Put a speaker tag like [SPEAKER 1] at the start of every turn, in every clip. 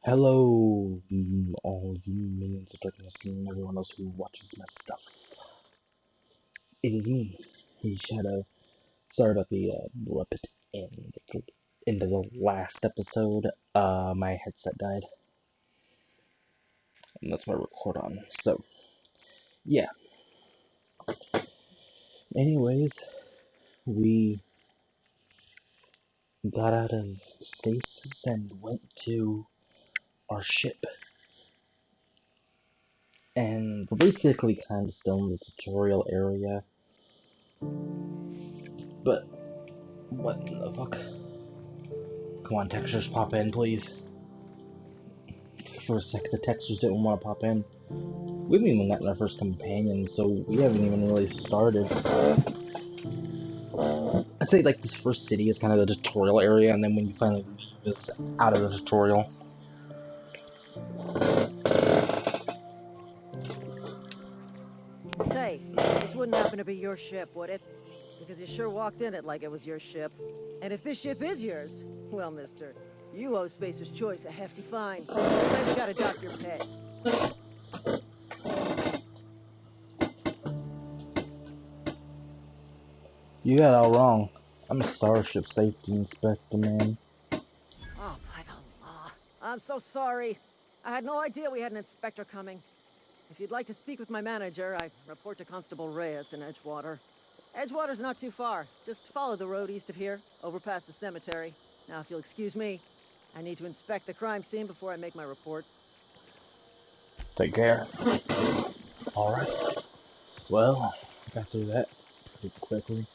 [SPEAKER 1] Hello, all you minions of darkness and everyone else who watches my stuff. It is me, his Shadow. Sorry about the abrupt end of the last episode. My headset died, and that's my record on. So, yeah. Anyways, we got out of stasis and went to our ship. And we're basically kind of still in the tutorial area. But, what in the fuck? Come on, textures, pop in, please. For a sec, the textures didn't want to pop in. We haven't even gotten our first companion, so we haven't even really started. I'd say, like, this first city is kind of the tutorial area, and then when you finally leave, it's out of the tutorial.
[SPEAKER 2] Say, this wouldn't happen to be your ship, would it? Because you sure walked in it like it was your ship. And if this ship is yours, well, mister, you owe Spacer's Choice a hefty fine. Say we gotta dock your pay.
[SPEAKER 1] You got it all wrong. I'm a Starship Safety Inspector, man.
[SPEAKER 2] Oh, by the law. I'm so sorry. I had no idea we had an inspector coming. If you'd like to speak with my manager, I report to Constable Reyes in Edgewater. Edgewater's not too far. Just follow the road east of here, over past the cemetery. Now, if you'll excuse me, I need to inspect the crime scene before I make my report.
[SPEAKER 1] Take care. Alright. Well, got through that pretty quickly.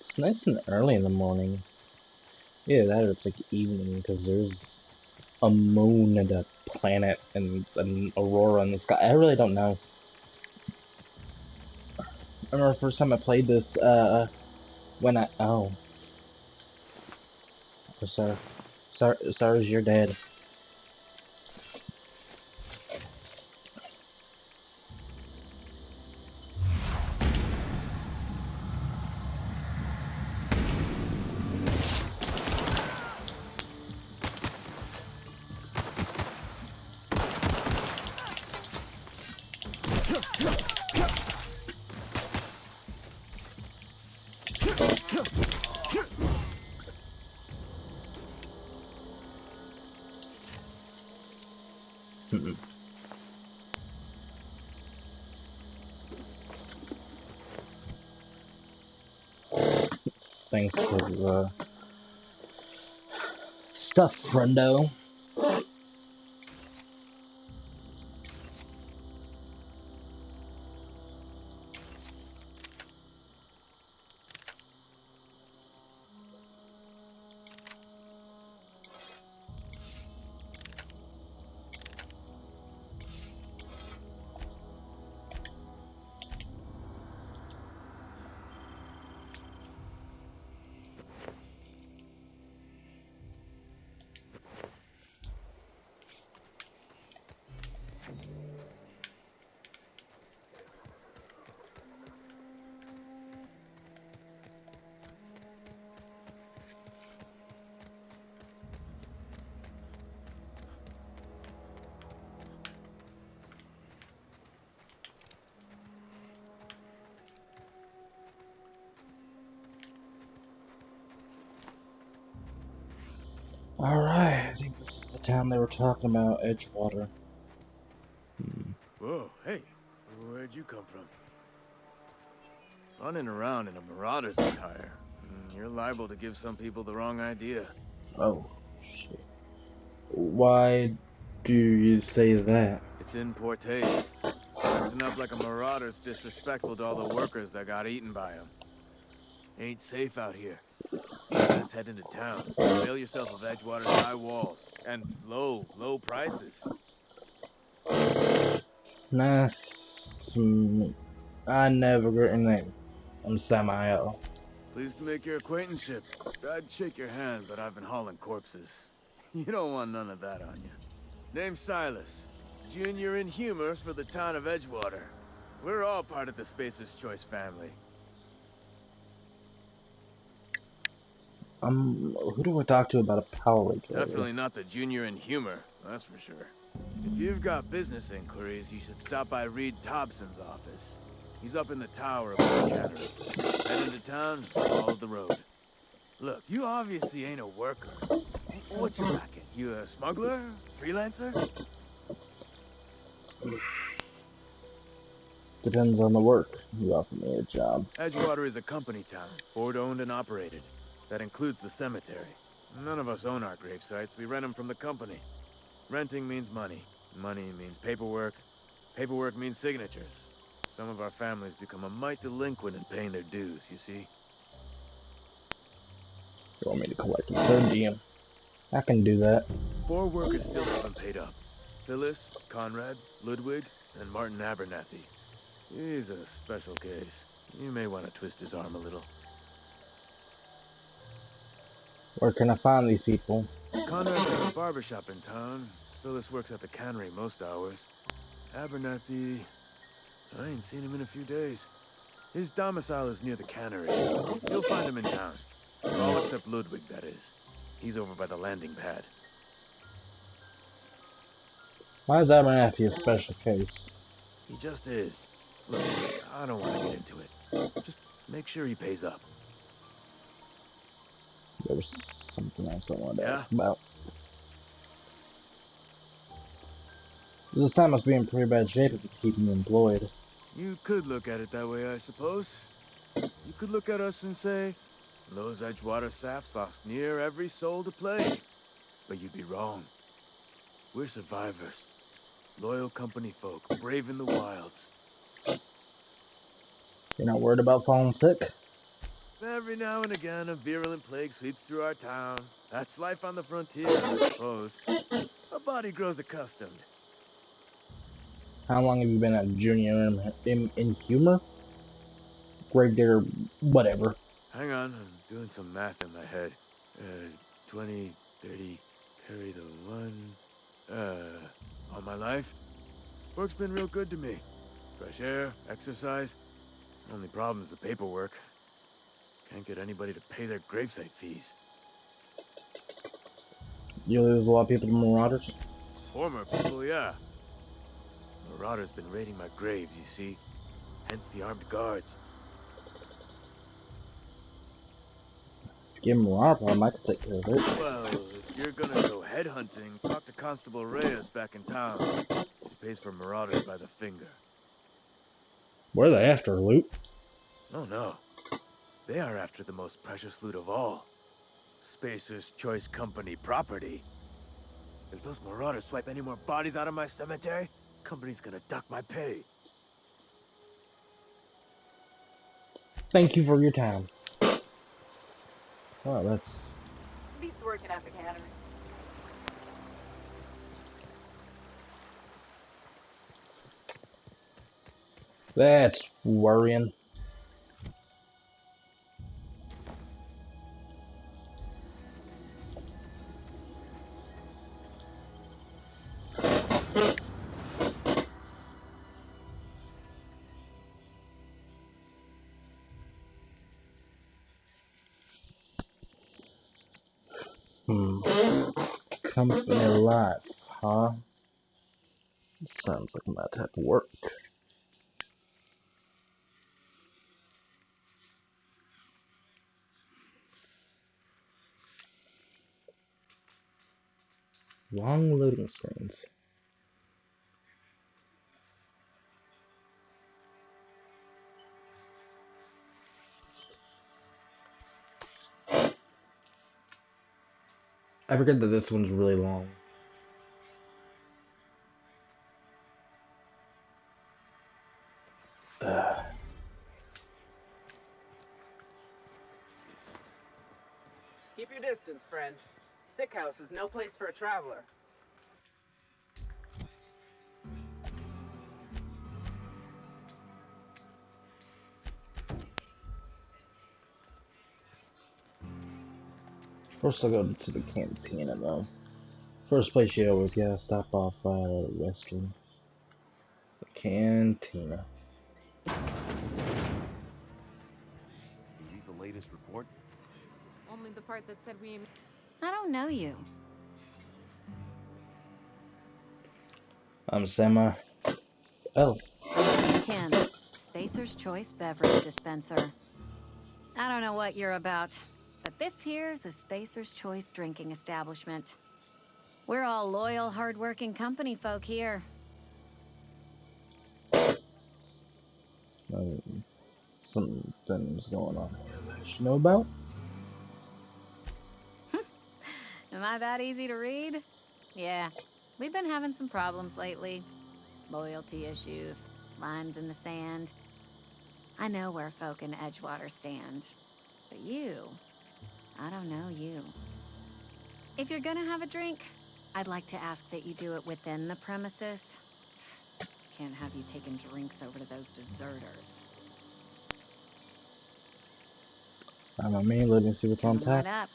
[SPEAKER 1] It's nice and early in the morning. Yeah, that it's like evening because there's a moon and a planet and an aurora in the sky. I really don't know. I remember the first time I played this, when I... Oh. Sorry, you're dead. Thanks for the stuff, friendo. Alright, I think this is the town they were talking about, Edgewater.
[SPEAKER 3] Whoa, hey, where'd you come from? Running around in a marauder's attire. You're liable to give some people the wrong idea.
[SPEAKER 1] Oh, shit. Why do you say that?
[SPEAKER 3] It's in poor taste. Dressing up like a marauder's disrespectful to all the workers that got eaten by him. Ain't safe out here. Best head into town. Avail yourself of Edgewater's high walls and low prices.
[SPEAKER 1] Nice to meet. I never got your name. I'm Samael.
[SPEAKER 3] Pleased to make your acquaintanceship. I'd shake your hand, but I've been hauling corpses. You don't want none of that on you. Name's Silas. Junior in humor for the town of Edgewater. We're all part of the Spacer's Choice family.
[SPEAKER 1] Who do I talk to about a power regulator?
[SPEAKER 3] Definitely not the junior in humor, that's for sure. If you've got business inquiries, you should stop by Reed Thompson's office. He's up in the tower above the cannery. Head into town, follow the road. Look, you obviously ain't a worker. What's your racket? You a smuggler? Freelancer?
[SPEAKER 1] Depends on the work. You offer me a job.
[SPEAKER 3] Edgewater is a company town, board-owned and operated. That includes the cemetery. None of us own our grave sites. We rent them from the company. Renting means money. Money means paperwork. Paperwork means signatures. Some of our families become a mite delinquent in paying their dues, you see?
[SPEAKER 1] You want me to collect them per diem? I can do that.
[SPEAKER 3] 4 workers still haven't paid up. Phyllis, Conrad, Ludwig, and Martin Abernathy. He's a special case. You may want to twist his arm a little.
[SPEAKER 1] Where can I find these people?
[SPEAKER 3] Conrad's got a barbershop in town. Phyllis works at the cannery most hours. Abernathy... I ain't seen him in a few days. His domicile is near the cannery. You'll find him in town. All except Ludwig, that is. He's over by the landing pad.
[SPEAKER 1] Why is Abernathy a special case?
[SPEAKER 3] He just is. Look, I don't want to get into it. Just make sure he pays up.
[SPEAKER 1] There was something else I wanted to ask
[SPEAKER 3] Yeah?
[SPEAKER 1] about. This town must be in pretty bad shape if it's keeping me employed.
[SPEAKER 3] You could look at it that way, I suppose. You could look at us and say, those Edgewater saps lost near every soul to plague. But you'd be wrong. We're survivors. Loyal company folk, brave in the wilds.
[SPEAKER 1] You're not worried about falling sick?
[SPEAKER 3] Every now and again, a virulent plague sweeps through our town. That's life on the frontier, I suppose. A body grows accustomed.
[SPEAKER 1] How long have you been a junior in humor? Gravedigger, whatever.
[SPEAKER 3] Hang on, I'm doing some math in my head. 20, 30, carry the 1. All my life? Work's been real good to me. Fresh air, exercise. Only problem's the paperwork. Can't get anybody to pay their gravesite fees.
[SPEAKER 1] You lose a lot of people to marauders?
[SPEAKER 3] Former people, yeah. Marauders been raiding my graves, you see. Hence the armed guards.
[SPEAKER 1] Give him a marauder problem, I could take care of it.
[SPEAKER 3] Well, if you're gonna go headhunting, talk to Constable Reyes back in town. She pays for marauders by the finger.
[SPEAKER 1] What are they after, loot?
[SPEAKER 3] Oh no. They are after the most precious loot of all. Spacer's Choice Company property. If those marauders swipe any more bodies out of my cemetery, company's gonna duck my pay.
[SPEAKER 1] Thank you for your time. Wow, that's...
[SPEAKER 4] Beats working at the cannery.
[SPEAKER 1] That's worrying. Company life, huh? Sounds like my type of work. Long loading screens. I forget that this one's really long.
[SPEAKER 4] Keep your distance, friend. Sick house is no place for a traveler.
[SPEAKER 1] First I'll go to the cantina though. First place you always gotta stop off at a restroom. The cantina.
[SPEAKER 5] You read the latest report? Only the part that said we...
[SPEAKER 6] I don't know you.
[SPEAKER 1] I'm Semi. Oh.
[SPEAKER 6] You can. Spacer's Choice Beverage Dispenser. I don't know what you're about, but this here's a Spacer's Choice drinking establishment. We're all loyal, hard-working company folk here.
[SPEAKER 1] Something's going on here that I should know about.
[SPEAKER 6] Am I that easy to read? Yeah, we've been having some problems lately. Loyalty issues, lines in the sand. I know where folk in Edgewater stand. But you, I don't know you. If you're gonna have a drink, I'd like to ask that you do it within the premises. Can't have you taking drinks over to those deserters.
[SPEAKER 1] I'm a man, let me see what's on
[SPEAKER 6] Coming right
[SPEAKER 1] tap.
[SPEAKER 6] up.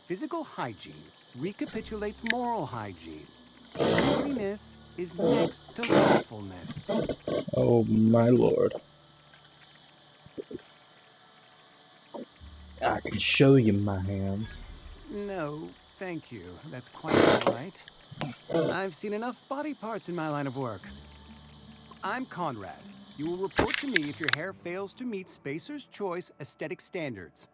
[SPEAKER 7] Physical hygiene recapitulates moral hygiene. Cleanliness is next to lawfulness.
[SPEAKER 1] Oh my lord. I can show you my hands.
[SPEAKER 7] No, thank you. That's quite all right. I've seen enough body parts in my line of work. I'm Conrad. You will report to me if your hair fails to meet Spacer's Choice aesthetic standards.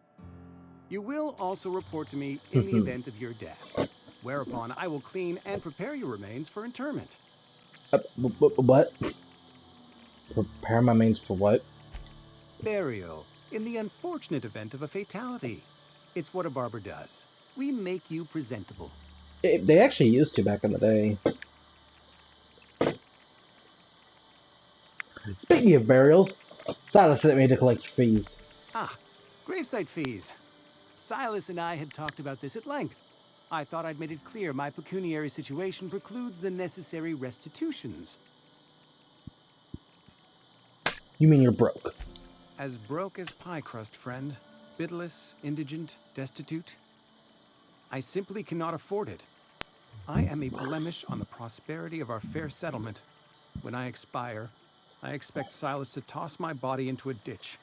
[SPEAKER 7] You will also report to me in the event of your death, whereupon I will clean and prepare your remains for interment.
[SPEAKER 1] What? Prepare my remains for what?
[SPEAKER 7] Burial, in the unfortunate event of a fatality. It's what a barber does. We make you presentable.
[SPEAKER 1] They actually used to back in the day. Speaking of burials, Silas sent me to collect fees.
[SPEAKER 7] Ah, gravesite fees. Silas and I had talked about this at length. I thought I'd made it clear my pecuniary situation precludes the necessary restitutions.
[SPEAKER 1] You mean you're broke?
[SPEAKER 7] As broke as pie crust, friend. Bitless, indigent, destitute. I simply cannot afford it. I am a blemish on the prosperity of our fair settlement. When I expire, I expect Silas to toss my body into a ditch.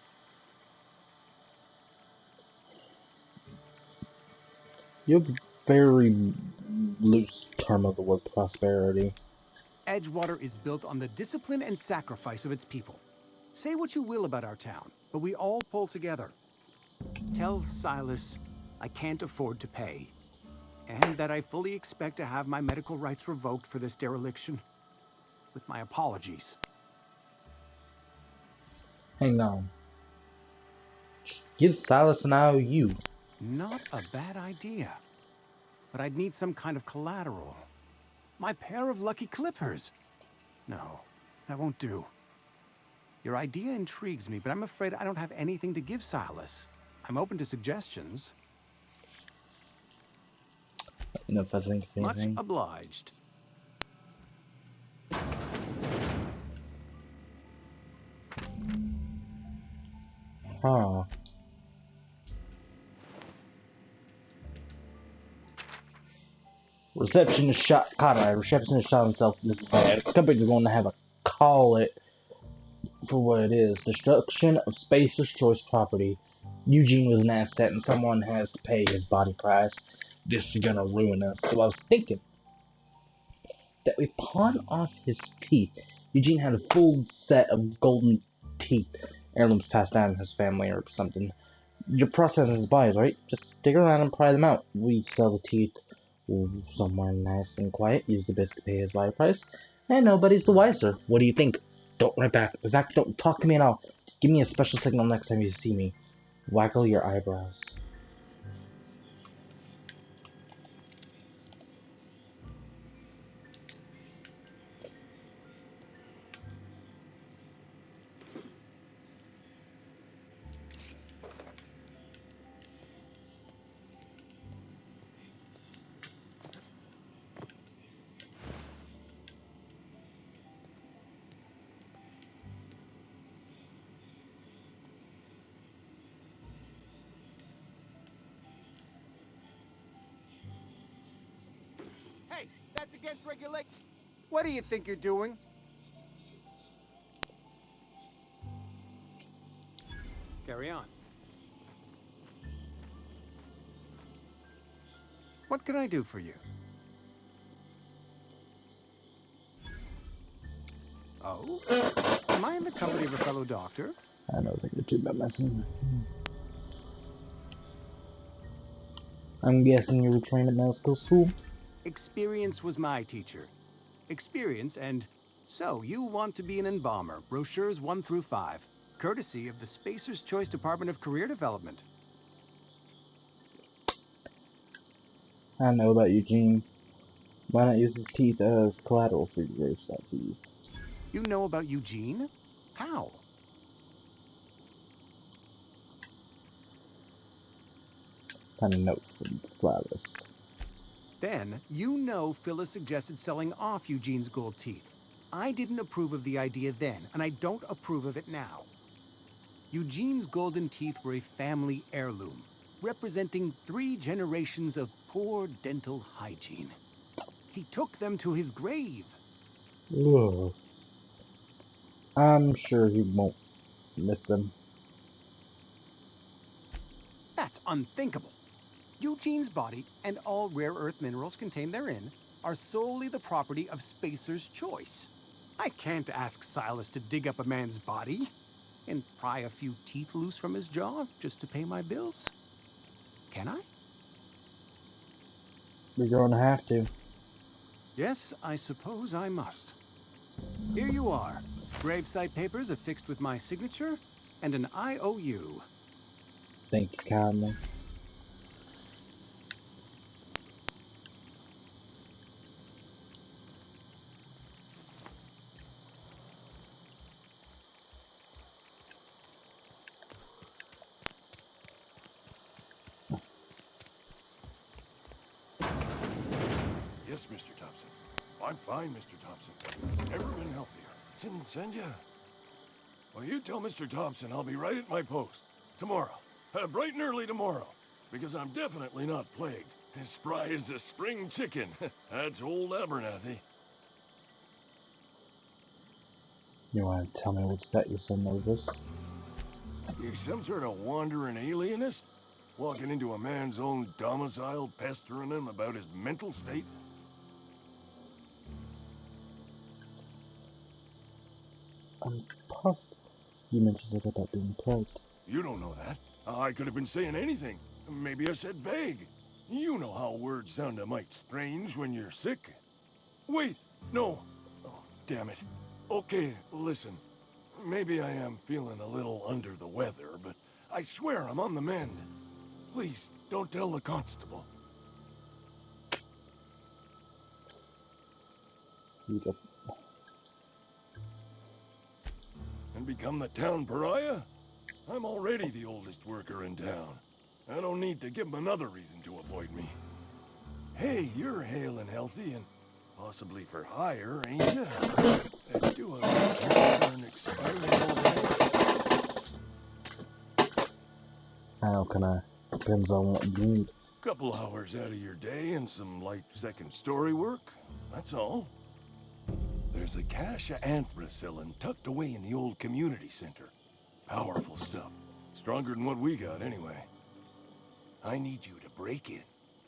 [SPEAKER 1] You have a very loose term of the word prosperity.
[SPEAKER 7] Edgewater is built on the discipline and sacrifice of its people. Say what you will about our town, but we all pull together. Tell Silas I can't afford to pay, and that I fully expect to have my medical rights revoked for this dereliction. With my apologies.
[SPEAKER 1] Hang on. Give Silas an IOU.
[SPEAKER 7] Not a bad idea. But I'd need some kind of collateral. My pair of lucky clippers. No, that won't do. Your idea intrigues me, but I'm afraid I don't have anything to give Silas. I'm open to suggestions.
[SPEAKER 1] You know, if I think of
[SPEAKER 7] Much
[SPEAKER 1] anything.
[SPEAKER 7] obliged.
[SPEAKER 1] Huh. Receptionist shot Conrad. Receptionist shot himself. This is bad. The company's going to have a call it for what it is. Destruction of Spacer's Choice property. Eugene was an asset and someone has to pay his body price. This is gonna ruin us. So I was thinking that we pawn off his teeth. Eugene had a full set of golden teeth. Heirlooms passed down in his family or something. You're processing his bodies, right? Just stick around and pry them out. We sell the teeth somewhere nice and quiet. Use the bits to pay his body price. And nobody's the wiser. What do you think? Don't write back. In fact, don't talk to me at all. Just give me a special signal next time you see me. Waggle your eyebrows.
[SPEAKER 7] That's against regulation. What do you think you're doing? Carry on. What can I do for you? Oh? Am I in the company of a fellow doctor?
[SPEAKER 1] I know thing or two about medicine. I'm guessing you were trained at medical school?
[SPEAKER 7] Experience was my teacher. Experience, and so you want to be an embalmer, brochures 1 through 5, courtesy of the Spacer's Choice Department of Career Development.
[SPEAKER 1] I know about Eugene. Why not use his teeth as collateral for your gravesite fees?
[SPEAKER 7] You know about Eugene? How?
[SPEAKER 1] Kind of note from Gladys.
[SPEAKER 7] Then, you know Phyllis suggested selling off Eugene's gold teeth. I didn't approve of the idea then, and I don't approve of it now. Eugene's golden teeth were a family heirloom, representing 3 generations of poor dental hygiene. He took them to his grave.
[SPEAKER 1] Ugh. I'm sure he won't miss them.
[SPEAKER 7] That's unthinkable. Eugene's body and all rare earth minerals contained therein are solely the property of Spacer's Choice. I can't ask Silas to dig up a man's body and pry a few teeth loose from his jaw just to pay my bills. Can I?
[SPEAKER 1] We're going to have to.
[SPEAKER 7] Yes, I suppose I must. Here you are. Gravesite papers affixed with my signature and an IOU.
[SPEAKER 1] Thank you kindly.
[SPEAKER 5] Yes, Mr. Thompson. I'm fine, Mr. Thompson. Never been healthier. Didn't send ya? Well, you tell Mr. Thompson I'll be right at my post. Tomorrow. Bright and early tomorrow. Because I'm definitely not plagued. As spry as a spring chicken. That's old Abernathy.
[SPEAKER 1] You want to tell me what's got you so nervous?
[SPEAKER 5] You some sort of wandering alienist? Walking into a man's own domicile, pestering him about his mental state?
[SPEAKER 1] I'm puzzled. You mentioned something about being plagued.
[SPEAKER 5] You don't know that. I could have been saying anything. Maybe I said vague. You know how words sound a mite strange when you're sick. Wait, no. Oh, damn it. Okay, listen. Maybe I am feeling a little under the weather, but I swear I'm on the mend. Please, don't tell the constable.
[SPEAKER 1] You go.
[SPEAKER 5] And become the town pariah? I'm already the oldest worker in town. I don't need to give him another reason to avoid me. Hey, you're hale and healthy and possibly for hire, ain't you? Do a return for an expiring old man.
[SPEAKER 1] How can I? Depends on what you need.
[SPEAKER 5] Couple hours out of your day and some light second-story work. That's all. There's a cache of anthracillin tucked away in the old community center. Powerful stuff. Stronger than what we got, anyway. I need you to break in,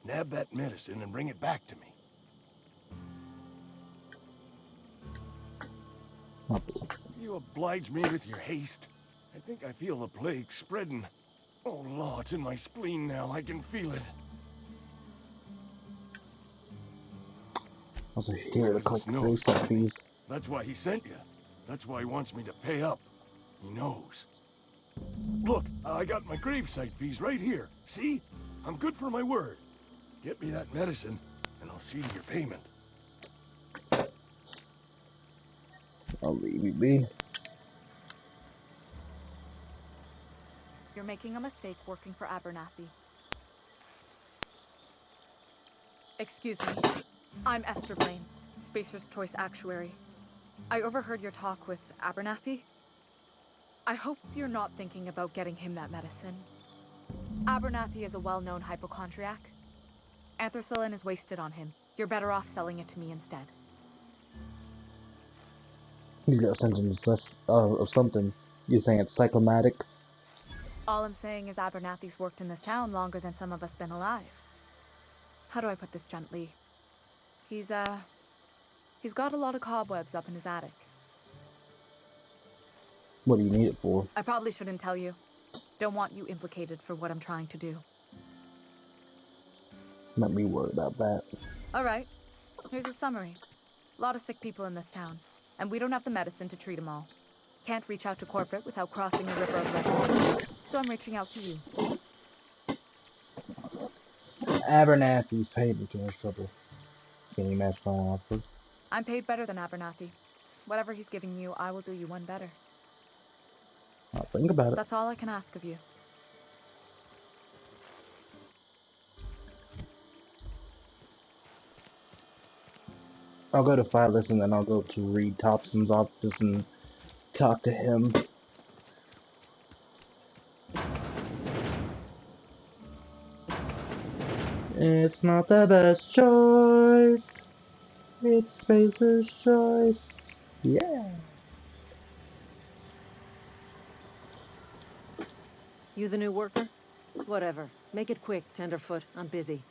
[SPEAKER 5] nab that medicine, and bring it back to me. You oblige me with your haste. I think I feel the plague spreading. Oh, Law, it's in my spleen now. I can feel it.
[SPEAKER 1] I was here to collect gravesite fees.
[SPEAKER 5] That's why he sent you. That's why he wants me to pay up. He knows. Look, I got my gravesite fees right here. See? I'm good for my word. Get me that medicine, and I'll see to your payment.
[SPEAKER 1] I'll leave you be.
[SPEAKER 8] You're making a mistake working for Abernathy. Excuse me. I'm Esther Blaine, Spacer's Choice Actuary. I overheard your talk with Abernathy. I hope you're not thinking about getting him that medicine. Abernathy is a well-known hypochondriac. Anthracillin is wasted on him, You're better off selling it to me instead.
[SPEAKER 1] He's got a sentence of something. You saying it's psychomatic?
[SPEAKER 8] All I'm saying is Abernathy's worked in this town longer than some of us been alive. How do I put this gently? He's got a lot of cobwebs up in his attic.
[SPEAKER 1] What do you need it for?
[SPEAKER 8] I probably shouldn't tell you. Don't want you implicated for what I'm trying to do.
[SPEAKER 1] Not me worried about that.
[SPEAKER 8] Alright, here's a summary. A lot of sick people in this town, and we don't have the medicine to treat them all. Can't reach out to corporate without crossing a river of red tape, so I'm reaching out to you.
[SPEAKER 1] Abernathy's paid me too much trouble. Can you match my offer?
[SPEAKER 8] I'm paid better than Abernathy. Whatever he's giving you, I will do you one better.
[SPEAKER 1] I'll think about it.
[SPEAKER 8] That's all I can ask of you.
[SPEAKER 1] I'll go to Phyllis and then I'll go to Reed Thompson's office and talk to him. It's not the best choice. It's Spacer's choice. Yeah.
[SPEAKER 2] You the new worker? Whatever. Make it quick, Tenderfoot. I'm busy.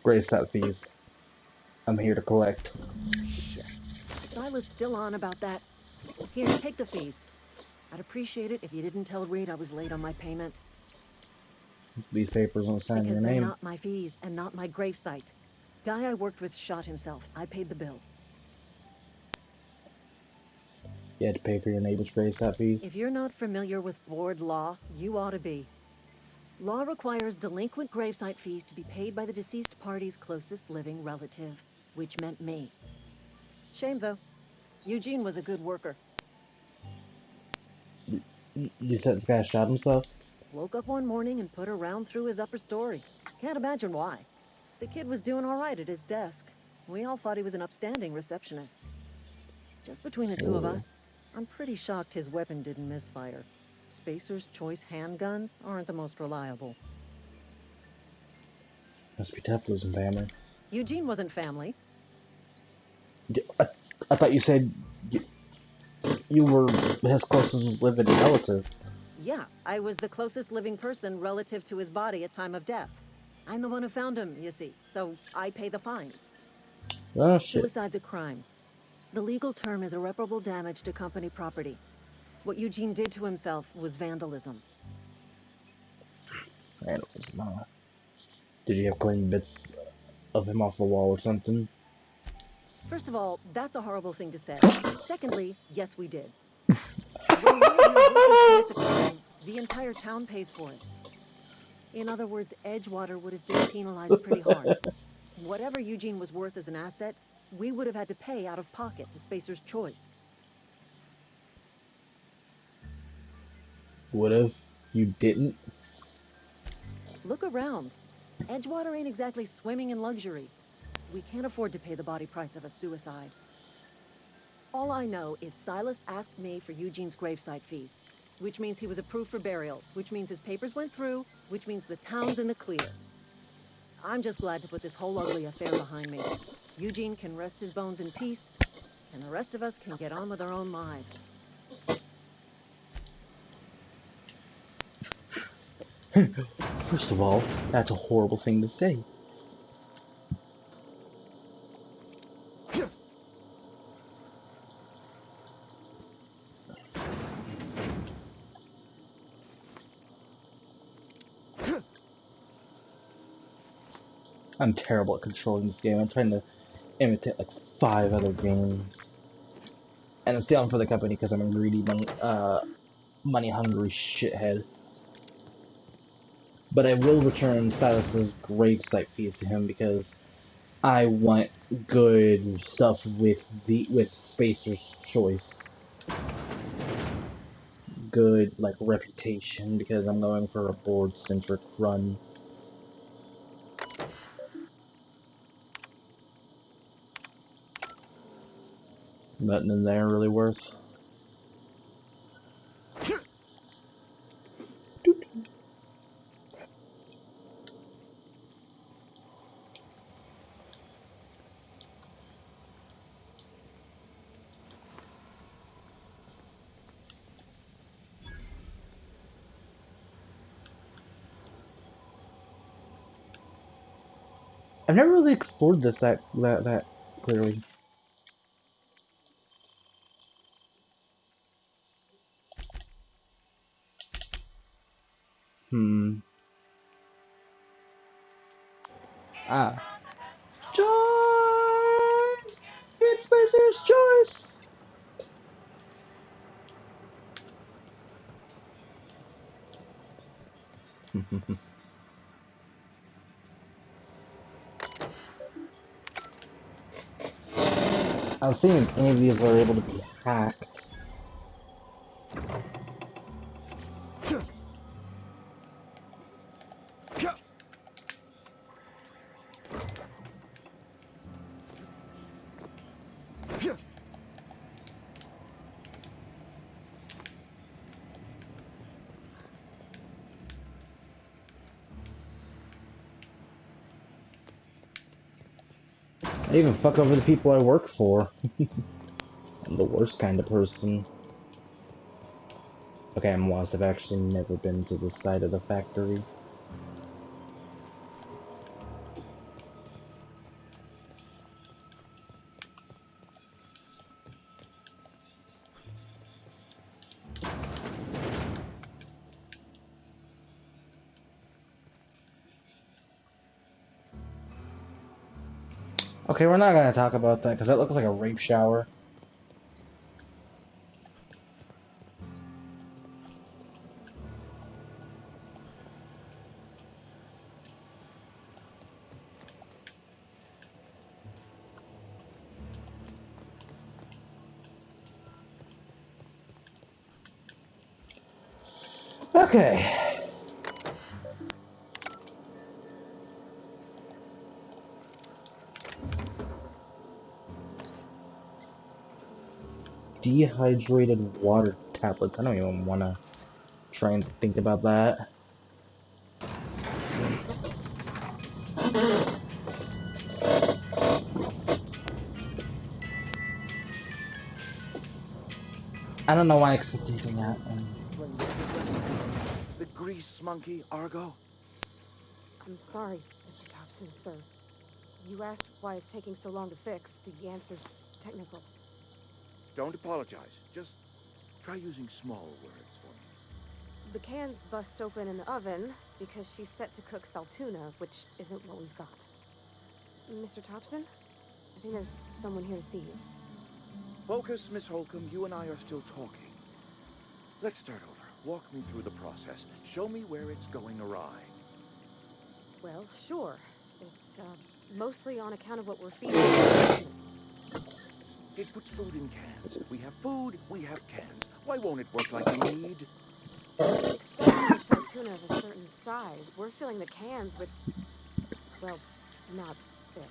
[SPEAKER 1] Grace that fees. I'm here to collect.
[SPEAKER 2] Shit. Silas still on about that. Here, take the fees. I'd appreciate it if you didn't tell Reed I was late on my payment.
[SPEAKER 1] These papers don't sign
[SPEAKER 2] Because
[SPEAKER 1] your
[SPEAKER 2] they're
[SPEAKER 1] name.
[SPEAKER 2] not my fees and not my gravesite. Guy I worked with shot himself. I paid the bill.
[SPEAKER 1] You had to pay for your neighbor's gravesite fee.
[SPEAKER 2] If you're not familiar with board law, you ought to be. Law requires delinquent gravesite fees to be paid by the deceased party's closest living relative, which meant me. Shame, though. Eugene was a good worker.
[SPEAKER 1] You said this guy shot himself?
[SPEAKER 2] Woke up one morning and put a round through his upper story. Can't imagine why. The kid was doing all right at his desk. We all thought he was an upstanding receptionist. Just between the two of us, I'm pretty shocked his weapon didn't misfire. Spacer's Choice handguns aren't the most reliable.
[SPEAKER 1] Must be tough losing family.
[SPEAKER 2] Eugene wasn't family.
[SPEAKER 1] I thought you said you were his closest living relative.
[SPEAKER 2] Yeah, I was the closest living person relative to his body at time of death. I'm the one who found him, you see, so I pay the fines.
[SPEAKER 1] Oh, shit.
[SPEAKER 2] Suicide's a crime. The legal term is irreparable damage to company property. What Eugene did to himself was vandalism.
[SPEAKER 1] Vandalism, huh? Did you have clean bits of him off the wall or something?
[SPEAKER 2] First of all, that's a horrible thing to say. Secondly, yes, we did. When one of your workers commits a crime, the entire town pays for it. In other words, Edgewater would have been penalized pretty hard. Whatever Eugene was worth as an asset, we would have had to pay out of pocket to Spacer's Choice.
[SPEAKER 1] Would have? You didn't?
[SPEAKER 2] Look around. Edgewater ain't exactly swimming in luxury. We can't afford to pay the body price of a suicide. All I know is Silas asked me for Eugene's gravesite fees, which means he was approved for burial, which means his papers went through, which means the town's in the clear. I'm just glad to put this whole ugly affair behind me. Eugene can rest his bones in peace, and the rest of us can get on with our own lives.
[SPEAKER 1] First of all, that's a horrible thing to say. I'm terrible at controlling this game. I'm trying to imitate like 5 other games. And I'm stealing for the company because I'm a greedy, money-hungry shithead. But I will return Silas's gravesite fees to him because I want good stuff with Spacer's Choice. Good, like, reputation because I'm going for a board-centric run. Nothing in there really worth. I've never really explored this that clearly. Ah. Choice! It's Spacer's choice! I was seeing if any of these are able to be hacked. I even fuck over the people I work for. I'm the worst kind of person. Okay, I'm lost. I've actually never been to the side of the factory. Okay, we're not gonna talk about that because that looks like a rape shower. Okay. Dehydrated water tablets. I don't even want to try and think about that. I don't know why I expect anything out.
[SPEAKER 9] The grease monkey, Argo?
[SPEAKER 10] I'm sorry, Mr. Thompson, sir. You asked why it's taking so long to fix. The answer's technical.
[SPEAKER 9] Don't apologize. Just try using small words for me.
[SPEAKER 10] The cans bust open in the oven because she's set to cook saltuna, which isn't what we've got. Mr. Thompson? I think there's someone here to see you.
[SPEAKER 9] Focus, Miss Holcomb. You and I are still talking. Let's start over. Walk me through the process. Show me where it's going awry.
[SPEAKER 10] Well, sure. It's, mostly on account of what we're feeding.
[SPEAKER 9] It puts food in cans. We have food, we have cans. Why won't it work like we need?
[SPEAKER 10] She's expecting saltuna of a certain size. We're filling the cans with, well, not fish.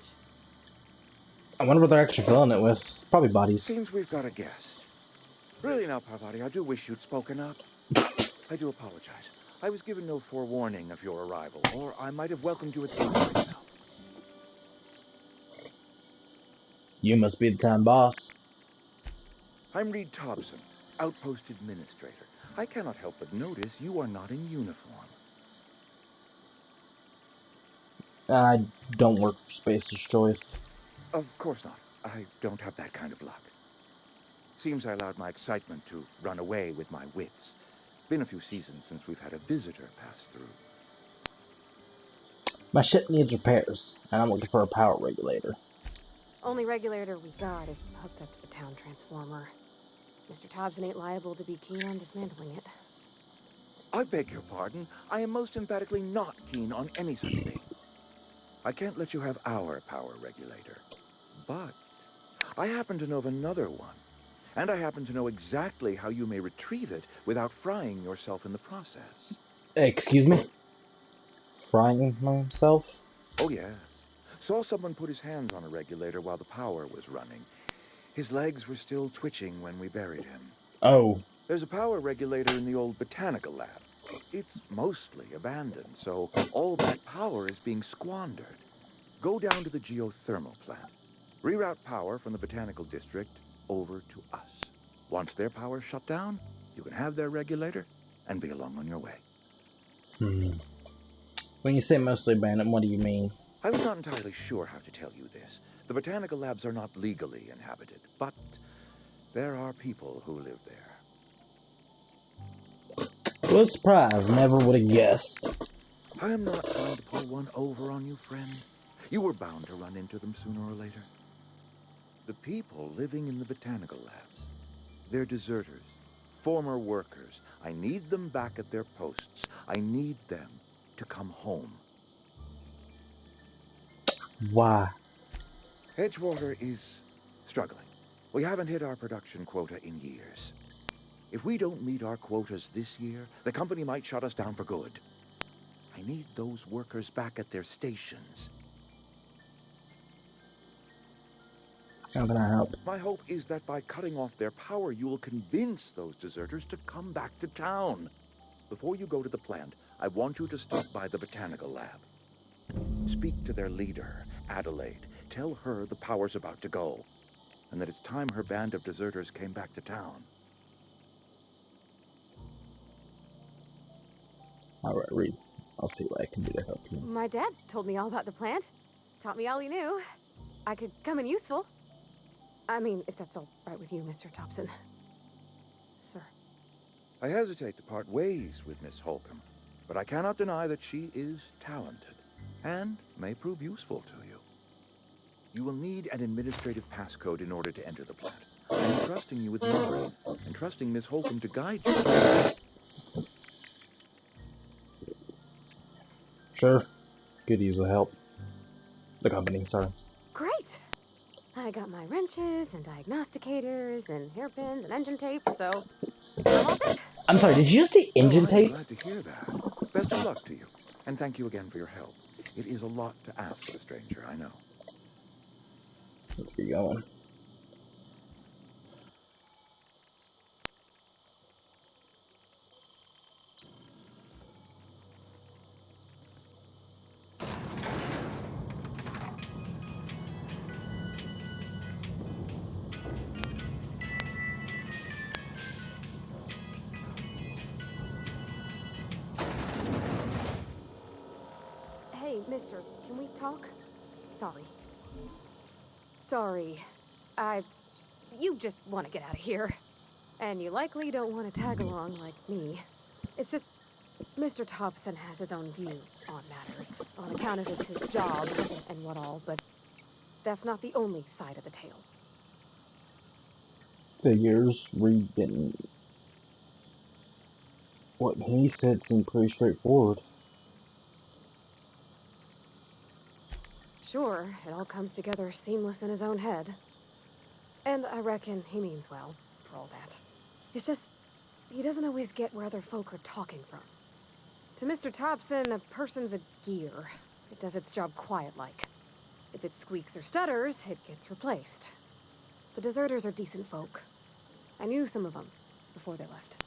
[SPEAKER 1] I wonder what they're actually filling it with. Probably bodies.
[SPEAKER 9] Seems we've got a guest. Really now, Parvati, I do wish you'd spoken up. I do apologize. I was given no forewarning of your arrival, or I might have welcomed you at the gates myself.
[SPEAKER 1] You must be the town boss.
[SPEAKER 9] I'm Reed Thompson, Outpost Administrator. I cannot help but notice you are not in uniform.
[SPEAKER 1] I don't work for Spacer's Choice.
[SPEAKER 9] Of course not. I don't have that kind of luck. Seems I allowed my excitement to run away with my wits. Been a few seasons since we've had a visitor pass through.
[SPEAKER 1] My ship needs repairs, and I'm looking for a power regulator.
[SPEAKER 10] Only regulator we got is hooked up to the town transformer. Mr. Thompson ain't liable to be keen on dismantling it.
[SPEAKER 9] I beg your pardon. I am most emphatically not keen on any such thing. I can't let you have our power regulator. But I happen to know of another one. And I happen to know exactly how you may retrieve it without frying yourself in the process.
[SPEAKER 1] Excuse me? Frying myself?
[SPEAKER 9] Oh, yes. Saw someone put his hands on a regulator while the power was running. His legs were still twitching when we buried him.
[SPEAKER 1] Oh.
[SPEAKER 9] There's a power regulator in the old botanical lab. It's mostly abandoned, so all that power is being squandered. Go down to the geothermal plant. Reroute power from the botanical district over to us. Once their power's shut down, you can have their regulator and be along on your way.
[SPEAKER 1] When you say mostly abandoned, what do you mean?
[SPEAKER 9] I was not entirely sure how to tell you this. The botanical labs are not legally inhabited, but there are people who live there.
[SPEAKER 1] What a surprise. Never would have guessed.
[SPEAKER 9] I am not trying to pull one over on you, friend. You were bound to run into them sooner or later. The people living in the botanical labs, they're deserters, former workers. I need them back at their posts. I need them to come home.
[SPEAKER 1] Why?
[SPEAKER 9] Edgewater is struggling. We haven't hit our production quota in years. If we don't meet our quotas this year, the company might shut us down for good. I need those workers back at their stations.
[SPEAKER 1] How can I help?
[SPEAKER 9] My hope is that by cutting off their power, you will convince those deserters to come back to town. Before you go to the plant, I want you to stop by the botanical lab. Speak to their leader, Adelaide. Tell her the power's about to go, and that it's time her band of deserters came back to town.
[SPEAKER 1] Alright, Reed. I'll see what I can do to help you.
[SPEAKER 10] My dad told me all about the plant. Taught me all he knew. I could come in useful. I mean, if that's all right with you, Mr. Thompson. Sir.
[SPEAKER 9] I hesitate to part ways with Miss Holcomb, but I cannot deny that she is talented and may prove useful to you. You will need an administrative passcode in order to enter the plant. I am trusting you with numbering and trusting Miss Holcomb to guide you.
[SPEAKER 1] Sure. Could use the help. The company, sorry.
[SPEAKER 10] Great! I got my wrenches and diagnosticators and hairpins and engine tape, so I'm all set.
[SPEAKER 1] I'm sorry, did you just say engine
[SPEAKER 9] I'm
[SPEAKER 1] tape?
[SPEAKER 9] glad to hear that. Best of luck to you, and thank you again for your help. It is a lot to ask of a stranger, I know.
[SPEAKER 1] Let's get going.
[SPEAKER 10] Hey, mister, can we talk? Sorry. Sorry. You just want to get out of here. And you likely don't want to tag along like me. It's just, Mr. Thompson has his own view on matters, on account of it's his job and what all, but that's not the only side of the tale.
[SPEAKER 1] Figures, Reed didn't. What he said seemed pretty straightforward.
[SPEAKER 10] Sure, it all comes together seamless in his own head. And I reckon he means well, for all that. It's just, he doesn't always get where other folk are talking from. To Mr. Thompson, a person's a gear. It does its job quiet-like. If it squeaks or stutters, it gets replaced. The deserters are decent folk. I knew some of them before they left.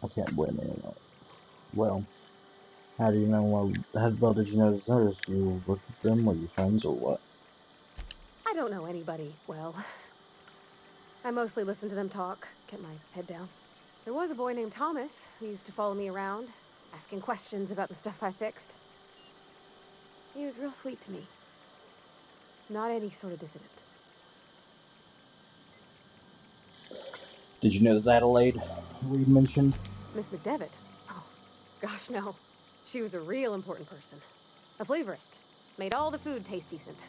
[SPEAKER 1] I can't blame anyone. Well, how do you know? How well did you know the deserters? You work with them? Were you friends or what?
[SPEAKER 10] I don't know anybody well. I mostly listen to them talk, kept my head down. There was a boy named Thomas who used to follow me around, asking questions about the stuff I fixed. He was real sweet to me. Not any sort of dissident.
[SPEAKER 1] Did you know this Adelaide Reed mentioned?
[SPEAKER 10] Miss McDevitt? Oh, gosh, no. She was a real important person. A flavorist. Made all the food taste decent.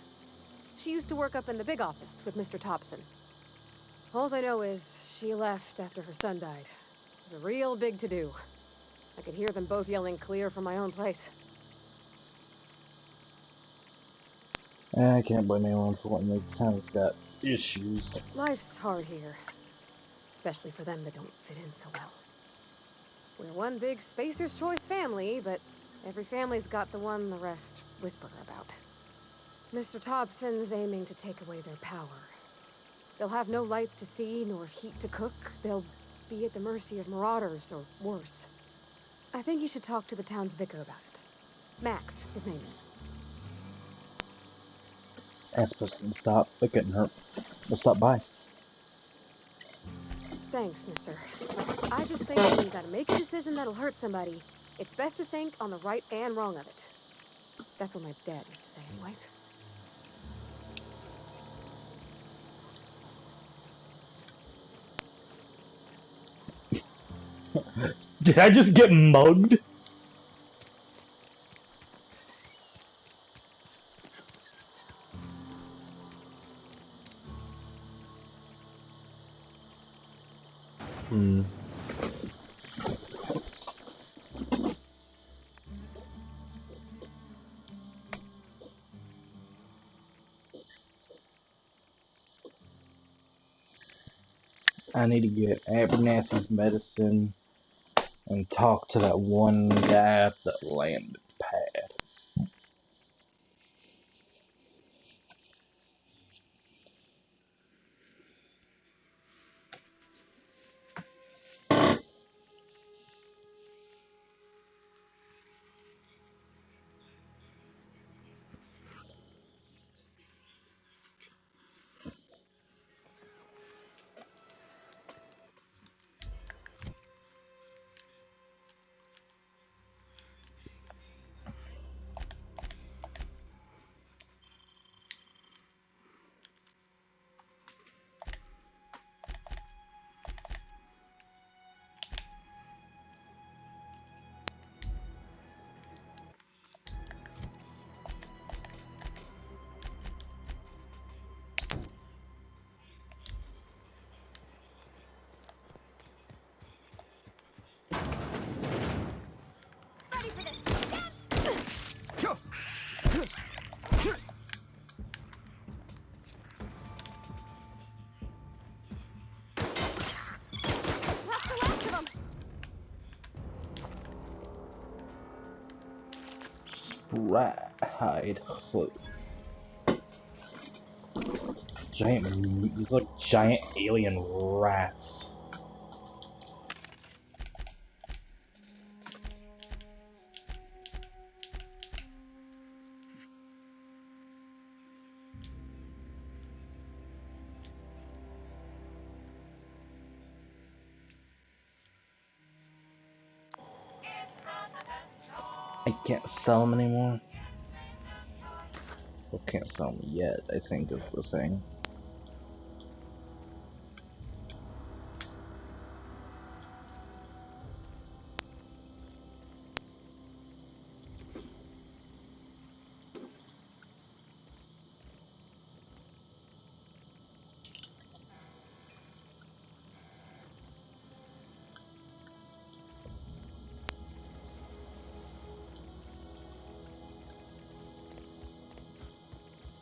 [SPEAKER 10] She used to work up in the big office with Mr. Thompson. All I know is she left after her son died. It was a real big to-do. I could hear them both yelling clear from my own place.
[SPEAKER 1] I can't blame anyone for wanting the town's got issues.
[SPEAKER 10] Life's hard here. Especially for them that don't fit in so well. We're one big Spacer's Choice family, but every family's got the one the rest whisper about. Mr. Thompson's aiming to take away their power. They'll have no lights to see, nor heat to cook. They'll be at the mercy of marauders, or worse. I think you should talk to the town's vicar about it. Max, his name is.
[SPEAKER 1] Ask us to stop. It couldn't hurt. We'll stop by.
[SPEAKER 10] Thanks, mister. I just think when you gotta make a decision that'll hurt somebody, It's best to think on the right and wrong of it. That's what my dad used to say anyways.
[SPEAKER 1] Did I just get mugged? Hmm. I need to get Abernathy's medicine and talk to that one guy at the landing pad. Rat hide hood. These look giant alien rats. I can't sell them anymore. Well, can't sell them yet, I think is the thing.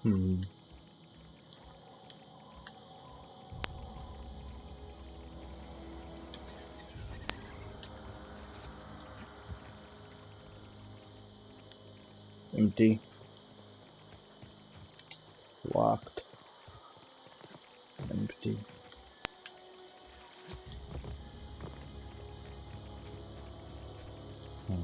[SPEAKER 1] Hmm. Empty. Locked. Empty. Hmm.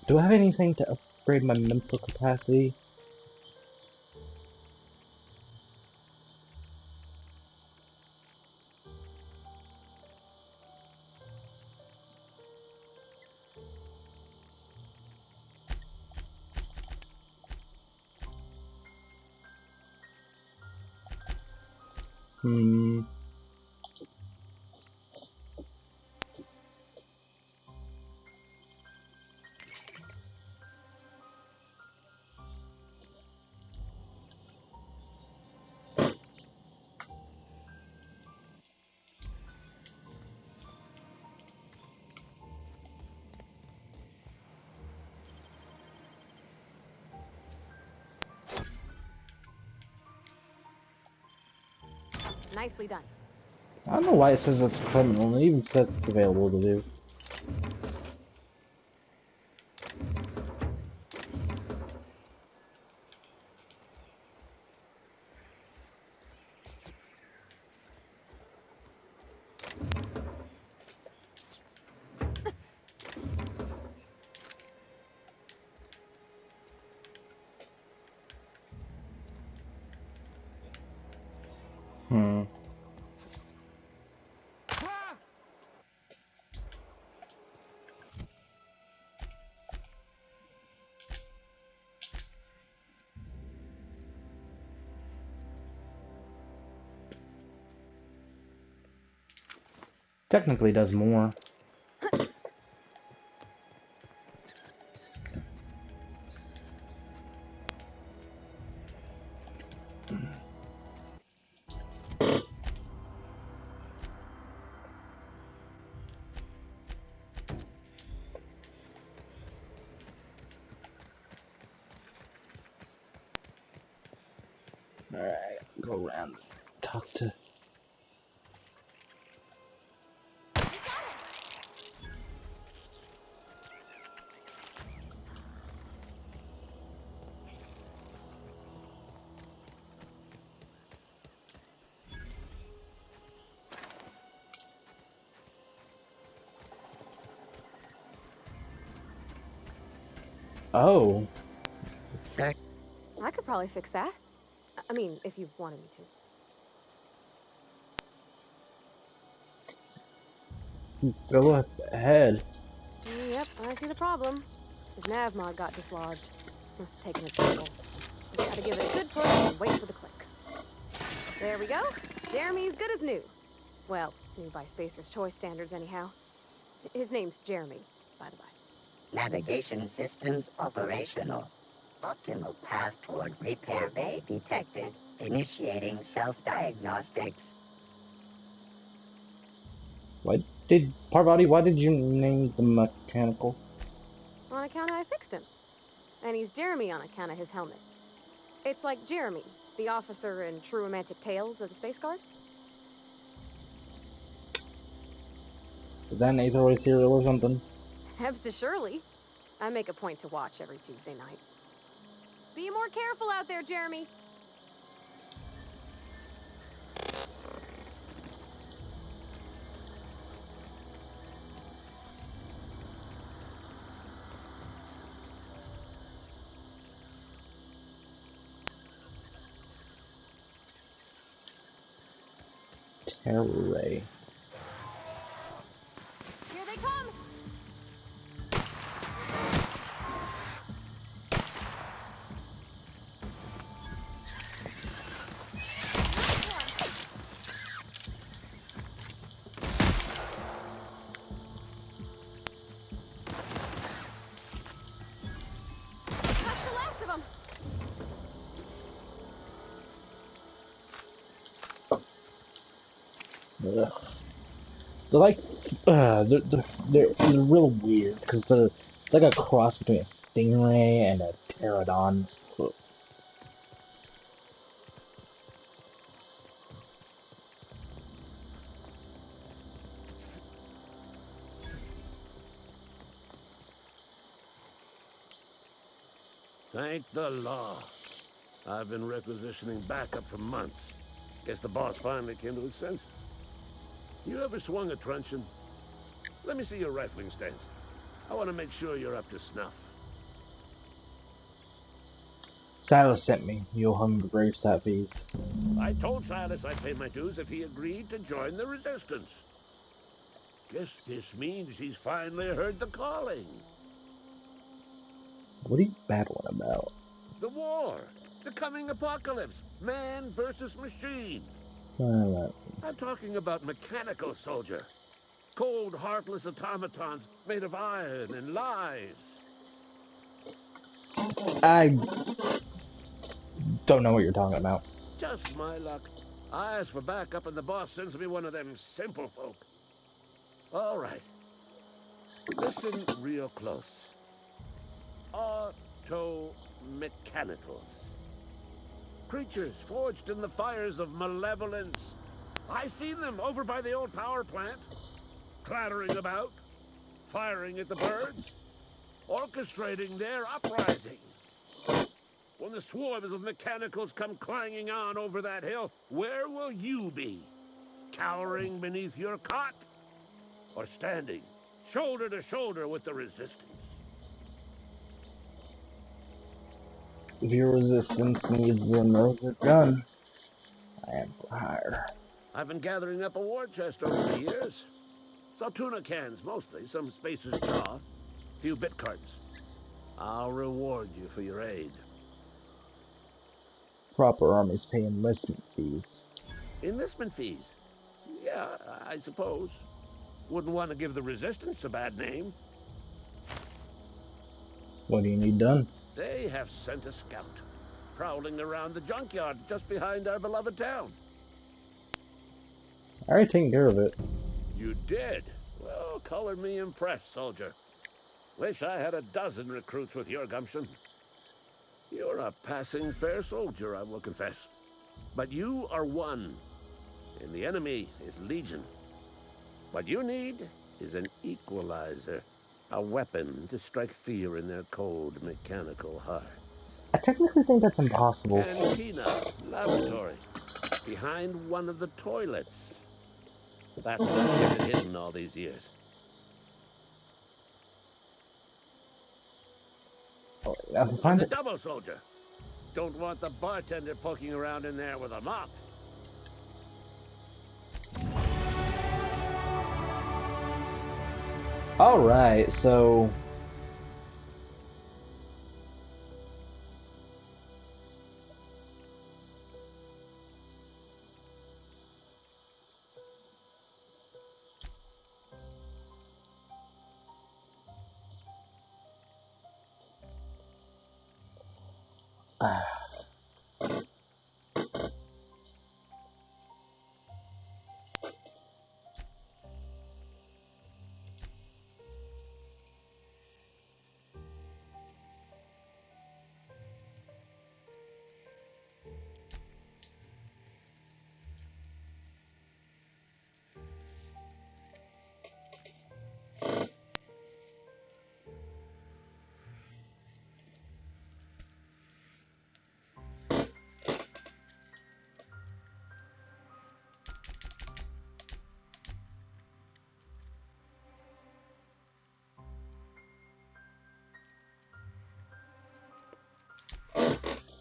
[SPEAKER 1] Do I have anything to upgrade my mental capacity? Hmm.
[SPEAKER 10] Nicely done.
[SPEAKER 1] I don't know why it says it's criminal, and it even says it's available to do. Hmm. Technically does more. Alright, go around. Talk to... Oh.
[SPEAKER 10] Sir? I could probably fix that. I mean, if you wanted me to.
[SPEAKER 1] Go ahead.
[SPEAKER 10] Yep, I see the problem. His nav mod got dislodged. Must have taken a tumble. Just gotta give it a good push and wait for the click. There we go. Jeremy's good as new. Well, new by Spacer's Choice standards anyhow. His name's Jeremy, by the by.
[SPEAKER 11] Navigation systems operational. Optimal path toward repair bay detected. Initiating self-diagnostics.
[SPEAKER 1] Parvati, why did you name the mechanical?
[SPEAKER 10] On account of I fixed him. And he's Jeremy on account of his helmet. It's like Jeremy, the officer in True Romantic Tales of the Space Guard.
[SPEAKER 1] Is that an Aether serial or something?
[SPEAKER 10] Surely. I make a point to watch every Tuesday night. Be more careful out there, Jeremy.
[SPEAKER 1] Terror Ray.
[SPEAKER 10] Here they come! That's the last of them!
[SPEAKER 1] Ugh. They're like, they're real weird because it's like a cross between a stingray and a pterodon. Ugh.
[SPEAKER 12] Thank the law. I've been requisitioning backup for months. Guess the boss finally came to his senses. You ever swung a truncheon? Let me see your rifling stance. I want to make sure you're up to snuff.
[SPEAKER 1] Silas sent me. You'll hung the grave sat fees.
[SPEAKER 12] I told Silas I'd pay my dues if he agreed to join the resistance. Guess this means he's finally heard the calling.
[SPEAKER 1] What are you battling about?
[SPEAKER 12] The war. The coming apocalypse. Man versus machine. I'm talking about mechanical soldier. Cold, heartless automatons made of iron and lies.
[SPEAKER 1] I don't know what you're talking about.
[SPEAKER 12] Just my luck. I ask for backup and the boss sends me one of them simple folk. All right. Listen real close. Auto-mechanicals. Creatures forged in the fires of malevolence. I seen them over by the old power plant, clattering about, firing at the birds, orchestrating their uprising. When the swarms of mechanicals come clanging on over that hill, where will you be? Cowering beneath your cot? Or standing, shoulder to shoulder with the resistance?
[SPEAKER 1] If your resistance needs a Moser gun, I am for hire.
[SPEAKER 12] I've been gathering up a war chest over the years. Saw tuna cans, mostly, some spacer's jaw, few bit carts. I'll reward you for your aid.
[SPEAKER 1] Proper armies pay enlistment fees.
[SPEAKER 12] Enlistment fees? Yeah, I suppose. Wouldn't want to give the resistance a bad name.
[SPEAKER 1] What do you need done?
[SPEAKER 12] They have sent a scout, prowling around the junkyard just behind our beloved town.
[SPEAKER 1] I already taken care of it.
[SPEAKER 12] You did? Well, color me impressed, soldier. Wish I had a dozen recruits with your gumption. You're a passing fair soldier, I will confess. But you are one, and the enemy is legion. What you need is an equalizer, a weapon to strike fear in their cold mechanical hearts.
[SPEAKER 1] I technically think that's impossible.
[SPEAKER 12] Cantina, lavatory, behind one of the toilets. That's where I've kept it hidden all these years.
[SPEAKER 1] Oh, I can
[SPEAKER 12] And
[SPEAKER 1] find
[SPEAKER 12] the
[SPEAKER 1] it.
[SPEAKER 12] double soldier. Don't want the bartender poking around in there with a mop.
[SPEAKER 1] Alright, so...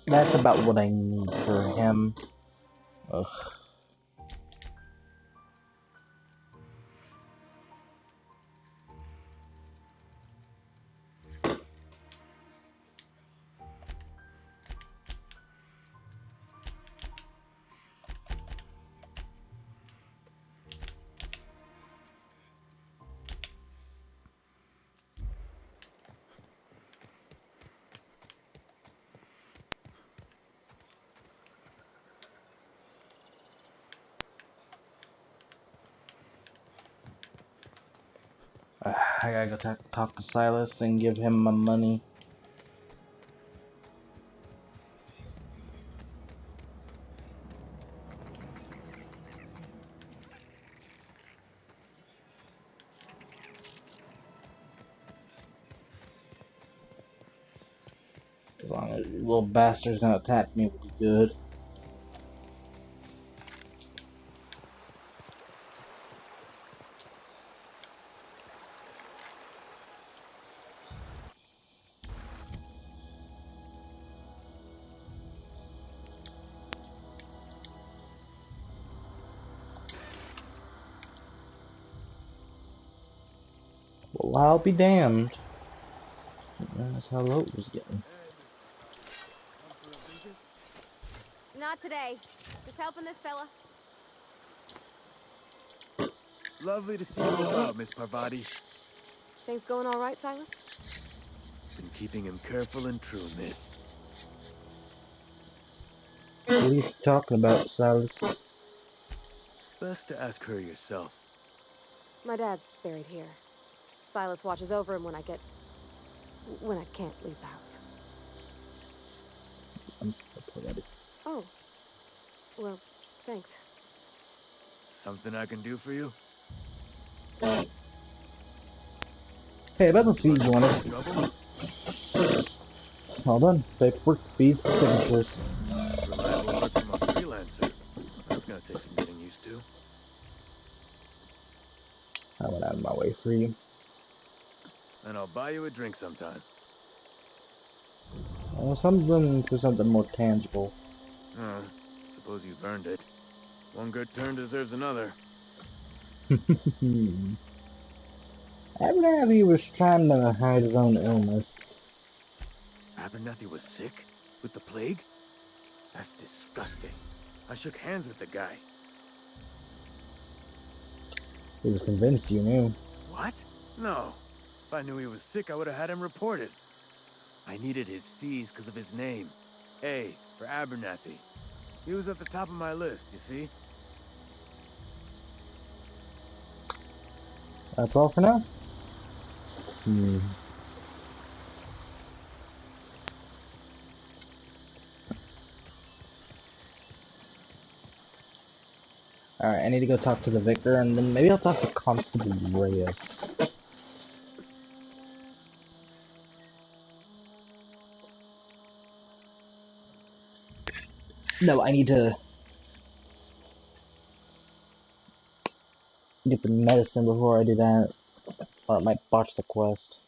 [SPEAKER 1] That's about what I need for him. Ugh. I gotta go talk to Silas and give him my money. As long as the little bastard's gonna attack me, will be good. Well, I'll be damned. That's how low it was getting.
[SPEAKER 10] Not today. Just helping this fella.
[SPEAKER 3] Lovely to see you about, Miss Parvati.
[SPEAKER 10] Things going all right, Silas?
[SPEAKER 3] Been keeping him careful and true, miss.
[SPEAKER 1] What are you talking about, Silas?
[SPEAKER 3] Best to ask her yourself.
[SPEAKER 10] My dad's buried here. Silas watches over him when I can't leave the house.
[SPEAKER 1] I'm so ready.
[SPEAKER 10] Oh. Well, thanks.
[SPEAKER 3] Something I can do for you?
[SPEAKER 1] Hey, about those fees you wanted.
[SPEAKER 3] Trouble?
[SPEAKER 1] All done. Paperwork, fees, signatures.
[SPEAKER 3] Reliable work from a freelancer. That's gonna take some getting used to.
[SPEAKER 1] I went out of my way for you.
[SPEAKER 3] And I'll buy you a drink sometime.
[SPEAKER 1] Something for something more tangible.
[SPEAKER 3] Oh, suppose you've earned it. One good turn deserves another.
[SPEAKER 1] Abernathy was trying to hide his own illness.
[SPEAKER 3] Abernathy was sick? With the plague? That's disgusting. I shook hands with the guy.
[SPEAKER 1] He was convinced you knew.
[SPEAKER 3] What? No. If I knew he was sick, I would have had him reported. I needed his fees because of his name. A, for Abernathy. He was at the top of my list, you see?
[SPEAKER 1] That's all for now? Alright, I need to go talk to the vicar, and then maybe I'll talk to Constable Reyes. No, I need to get the medicine before I do that, or I might botch the quest.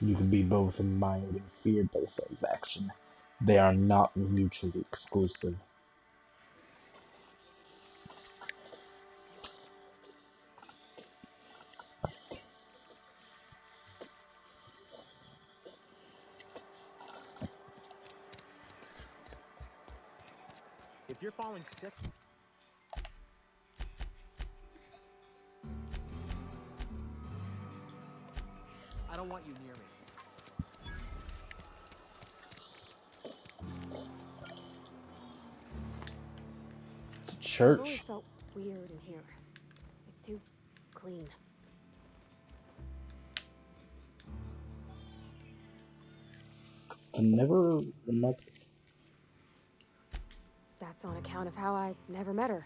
[SPEAKER 1] You can be both admired and feared by the same faction. They are not mutually exclusive.
[SPEAKER 13] If you're falling sick... I don't want you near me.
[SPEAKER 1] It's a
[SPEAKER 10] I've
[SPEAKER 1] church.
[SPEAKER 10] always felt weird in here. It's too clean. That's on account of how I never met her.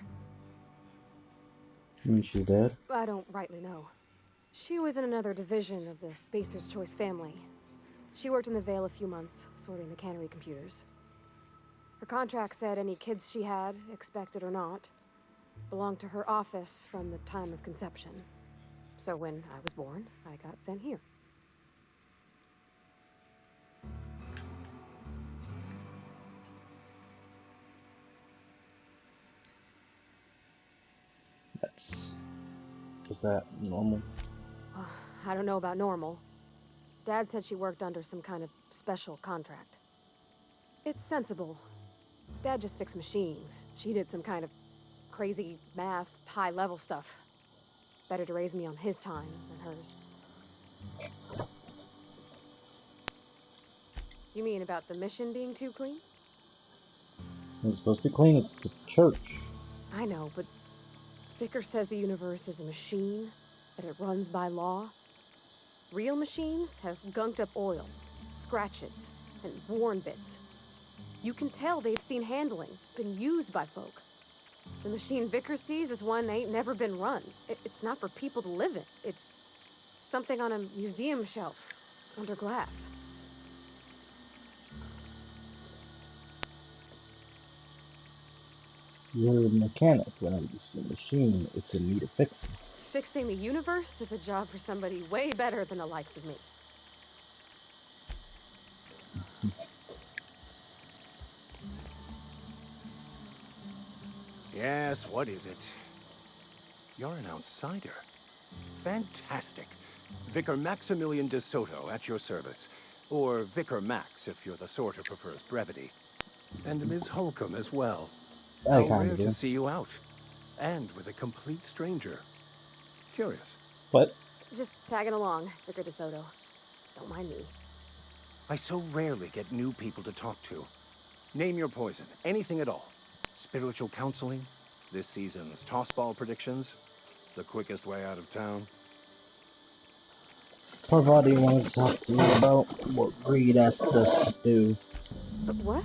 [SPEAKER 1] You mean she's dead?
[SPEAKER 10] I don't rightly know. She was in another division of the Spacer's Choice family. She worked in the Vale a few months, sorting the cannery computers. Her contract said any kids she had, expected or not, belonged to her office from the time of conception. So when I was born, I got sent here.
[SPEAKER 1] Is that normal?
[SPEAKER 10] I don't know about normal. Dad said she worked under some kind of special contract. It's sensible. Dad just fixed machines. She did some kind of crazy math, high-level stuff. Better to raise me on his time than hers. You mean about the mission being too clean?
[SPEAKER 1] It's supposed to be clean. It's a church.
[SPEAKER 10] I know, but Vicker says the universe is a machine, that it runs by law. Real machines have gunked up oil, scratches, and worn bits. You can tell they've seen handling, been used by folk. The machine Vicker sees is one that ain't never been run. It's not for people to live in. It's something on a museum shelf, under glass.
[SPEAKER 1] You're a mechanic. When I'm using a machine, it's in need of fixing.
[SPEAKER 10] Fixing the universe is a job for somebody way better than the likes of me.
[SPEAKER 7] Yes, what is it? You're an outsider. Fantastic. Vicar Maximilian de Soto at your service. Or Vicar Max, if you're the sort who prefers brevity. And Ms. Holcomb as well. How rare to see you out. And with a complete stranger. Curious.
[SPEAKER 1] What?
[SPEAKER 10] Just tagging along, Vicar de Soto. Don't mind me.
[SPEAKER 7] I so rarely get new people to talk to. Name your poison. Anything at all. Spiritual counseling?
[SPEAKER 14] This season's tossball predictions? The quickest way out of town?
[SPEAKER 1] Parvati wanted to talk to you about what Greed asked us to do.
[SPEAKER 10] What?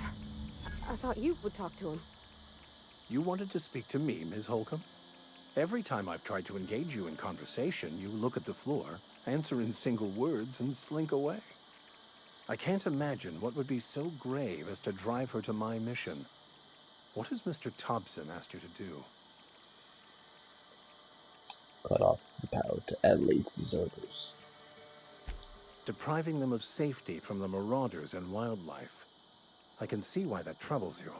[SPEAKER 10] I thought you would talk to him.
[SPEAKER 14] You wanted to speak to me, Ms. Holcomb? Every time I've tried to engage you in conversation, you look at the floor, answer in single words, and slink away. I can't imagine what would be so grave as to drive her to my mission. What has Mr. Thompson asked you to do?
[SPEAKER 1] Cut off the power to Adelaide's deserters.
[SPEAKER 14] Depriving them of safety from the marauders and wildlife. I can see why that troubles you.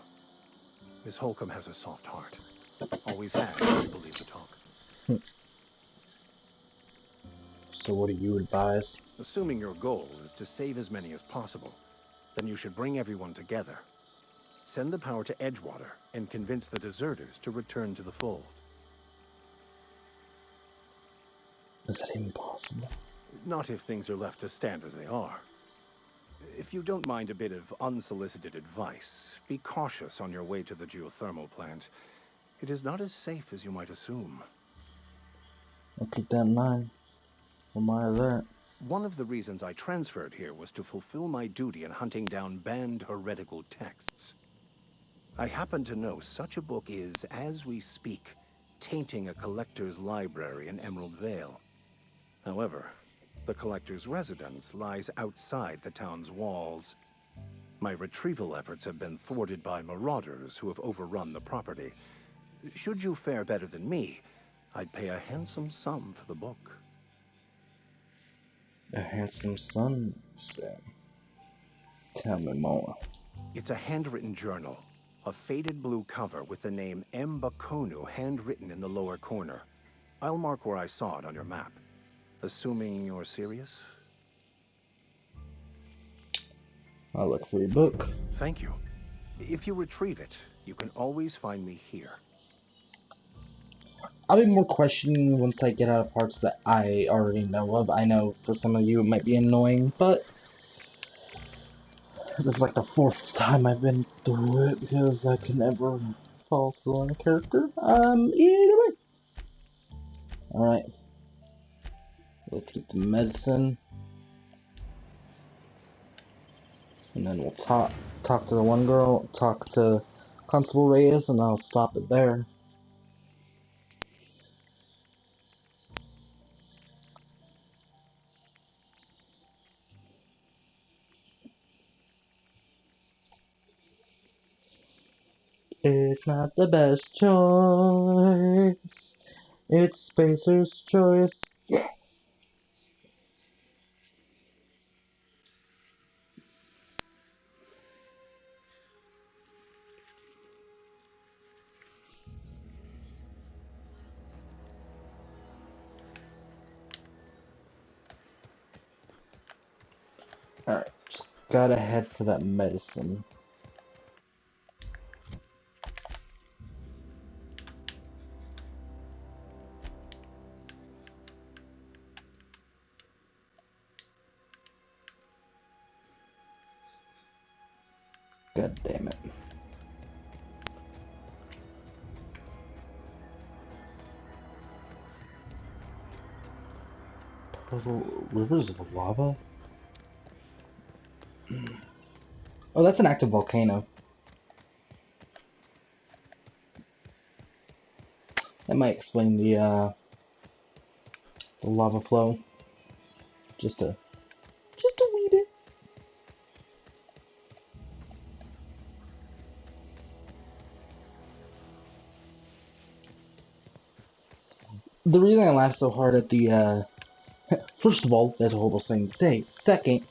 [SPEAKER 14] Miss Holcomb has a soft heart. Always has, if you believe the talk.
[SPEAKER 1] So what do you advise?
[SPEAKER 14] Assuming your goal is to save as many as possible, then you should bring everyone together. Send the power to Edgewater and convince the deserters to return to the fold.
[SPEAKER 1] Is that impossible?
[SPEAKER 14] Not if things are left to stand as they are. If you don't mind a bit of unsolicited advice, be cautious on your way to the geothermal plant. It is not as safe as you might assume.
[SPEAKER 1] I'll keep that in mind. Remind that.
[SPEAKER 14] One of the reasons I transferred here was to fulfill my duty in hunting down banned heretical texts. I happen to know such a book is, as we speak, tainting a collector's library in Emerald Vale. However, the collector's residence lies outside the town's walls. My retrieval efforts have been thwarted by marauders who have overrun the property. Should you fare better than me, I'd pay a handsome sum for the book.
[SPEAKER 1] A handsome son, said. Tell me more.
[SPEAKER 14] It's a handwritten journal. A faded blue cover with the name M. Bakonu handwritten in the lower corner. I'll mark where I saw it on your map. Assuming you're serious?
[SPEAKER 1] I'll look for your book.
[SPEAKER 14] Thank you. If you retrieve it, you can always find me here.
[SPEAKER 1] I'll be more questioning once I get out of parts that I already know of. I know for some of you it might be annoying, but this is like the 4th time I've been through it because I can never fall through on a character. Either way. Alright. Let's get the medicine. And then we'll talk to the one girl, talk to Constable Reyes, and I'll stop it there. It's not the best choice. It's Spacer's choice. Yeah. Alright, just gotta head for that medicine. God damn it. Purple rivers of lava? Oh, that's an active volcano. That might explain the lava flow. Just a wee bit. The reason I laugh so hard at the, first of all, that's a horrible thing to say. Second,